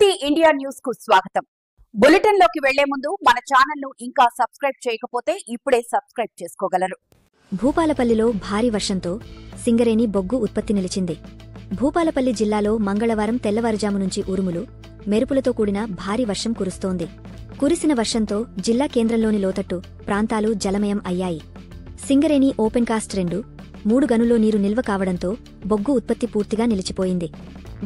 స్ఫూర్తి India news కు స్వాగతం. బులెటిన్ లోకి వెళ్లే ముందు మన ఛానల్ ను ఇంకా సబ్స్క్రైబ్ చేయకపోతే ఇప్పుడే సబ్స్క్రైబ్ చేసుకోగలరు. భూపాలపల్లిలో భారీ వర్షంతో సింగరేణి బొగ్గు ఉత్పత్తి నిలిచింది. భూపాలపల్లి జిల్లాలో మంగళవారం తెల్లవారుజాము నుంచి ఉరుములు, మెరుపులతో కూడిన భారీ వర్షం కురుస్తోంది. కురిసిన వర్షంతో జిల్లా కేంద్రంలోని లోతట్టు ప్రాంతాలు జలమయం అయ్యాయి. సింగరేణి ఓపెన్ కాస్ట్ 2, 3 గనుల్లో నీరు నిల్వ కావడంతో బొగ్గు ఉత్పత్తి పూర్తిగా నిలిచిపోయింది.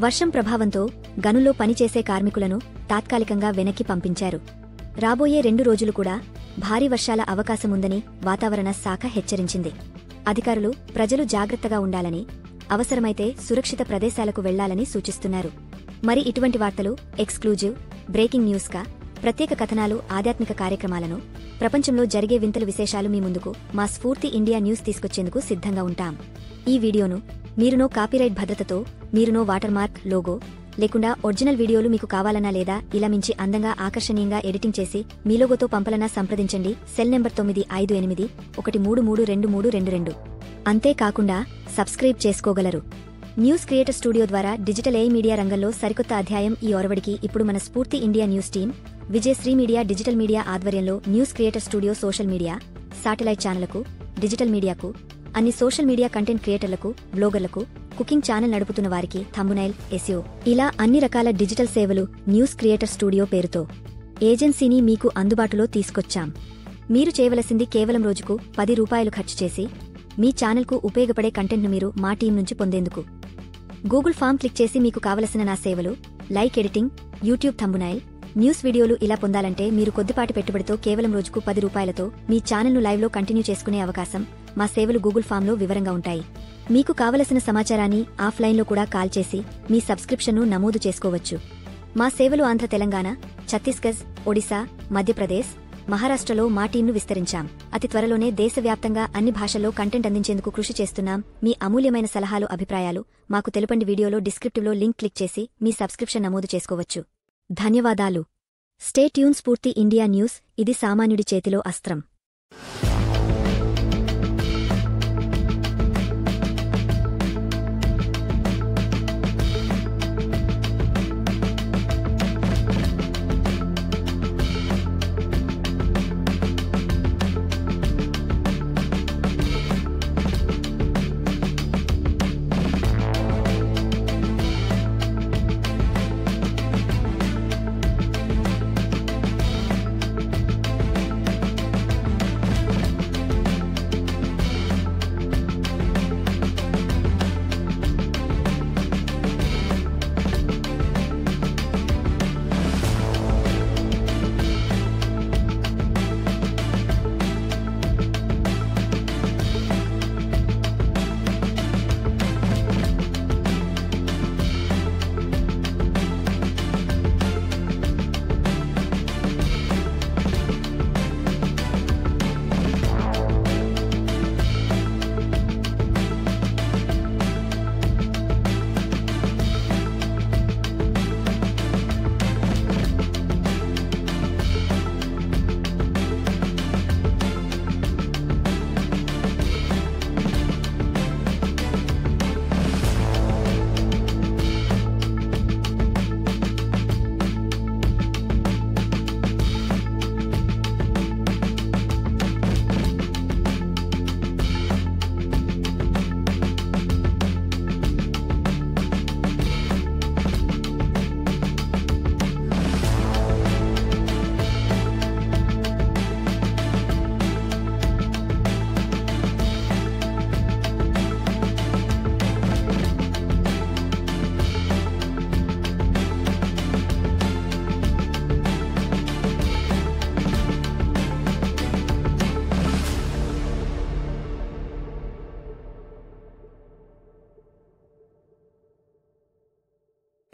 వర్షం ప్రభావంతో గనుల్లో పనిచేసే కార్మికులను తాత్కాలికంగా వెనక్కి పంపించారు. రాబోయే 2 రోజులు కూడా భారీ వర్షాల అవకాశముందని వాతావరణ శాఖ హెచ్చరించింది. అధికారులు ప్రజలు జాగ్రత్తగా ఉండాలని, అవసరమైతే సురక్షిత ప్రదేశాలకు వెళ్లాలని సూచిస్తున్నారు. మరి ఇటువంటి వార్తలు, ఎక్స్క్లూజివ్, బ్రేకింగ్ న్యూస్గా, ప్రత్యేక కథనాలు, ఆధ్యాత్మిక కార్యక్రమాలను, ప్రపంచంలో జరిగే వింతల విశేషాలు మీ ముందుకు మా స్ఫూర్తి ఇండియా న్యూస్ తీసుకొచ్చేందుకు సిద్ధంగా ఉంటాం. ఈ వీడియోను మీరునో కాపీరైట్ భద్రతతో, మీరునో వాటర్మార్క్, లోగో లేకుండా ఒరిజినల్ వీడియోలు మీకు కావాలన్నా లేదా ఇలా మించి అందంగా ఆకర్షణీయంగా ఎడిటింగ్ చేసి మీ లోగోతో పంపలన్నా సంప్రదించండి. Cell number 9581132322. అంతేకాకుండా సబ్స్క్రైబ్ చేసుకోగలరు. న్యూస్ క్రియేటర్ స్టూడియో ద్వారా డిజిటల్ మీడియా రంగంలో సరికొత్త అధ్యాయం. ఈ ఒరవడికి ఇప్పుడు మన స్ఫూర్తి India news team Vijayasri media digital media ఆధ్వర్యంలో news creator studio social media, satellite ఛానళ్లకు, డిజిటల్ మీడియాకు, అన్ని సోషల్ మీడియా కంటెంట్ క్రియేటర్లకు, బ్లోగర్లకు, కుకింగ్ ఛానల్ నడుపుతున్న వారికి థంబ్నెయిల్, ఎస్ఈఓ ఇలా అన్ని రకాల డిజిటల్ సేవలు న్యూస్ క్రియేటర్ స్టూడియో పేరుతో ఏజెన్సీని మీకు అందుబాటులో తీసుకొచ్చాం. మీరు చేయవలసింది కేవలం రోజుకు ₹10 ఖర్చు చేసి మీ ఛానల్కు ఉపయోగపడే కంటెంట్ను మీరు మా టీం నుంచి పొందేందుకు గూగుల్ ఫామ్ క్లిక్ చేసి మీకు కావలసిన నా సేవలు, like editing, YouTube thumbnail, news వీడియోలు ఇలా పొందాలంటే మీరు కొద్దిపాటి పెట్టుబడితో కేవలం రోజుకు ₹10తో మీ ఛానల్ను లైవ్లో కంటిన్యూ చేసుకునే అవకాశం. మా సేవలు గూగుల్ ఫామ్లో వివరంగా ఉంటాయి. మీకు కావలసిన సమాచారాన్ని ఆఫ్లైన్లో కూడా కాల్ చేసి మీ సబ్స్క్రిప్షన్ను నమోదు చేసుకోవచ్చు. మా సేవలు ఆంధ్ర, తెలంగాణ, ఛత్తీస్గఢ్, ఒడిశా, మధ్యప్రదేశ్, మహారాష్ట్రలో మా టీంను విస్తరించాం. అతి త్వరలోనే దేశవ్యాప్తంగా అన్ని భాషల్లో కంటెంట్ అందించేందుకు కృషి చేస్తున్నాం. మీ అమూల్యమైన సలహాలు, అభిప్రాయాలు మాకు తెలుపండి. వీడియోలో డిస్క్రిప్టివ్లో లింక్ క్లిక్ చేసి మీ సబ్స్క్రిప్షన్ నమోదు చేసుకోవచ్చు. ధన్యవాదాలు. Stay tune. స్ఫూర్తి ఇండియా న్యూస్, ఇది సామాన్యుడి చేతిలో అస్త్రం.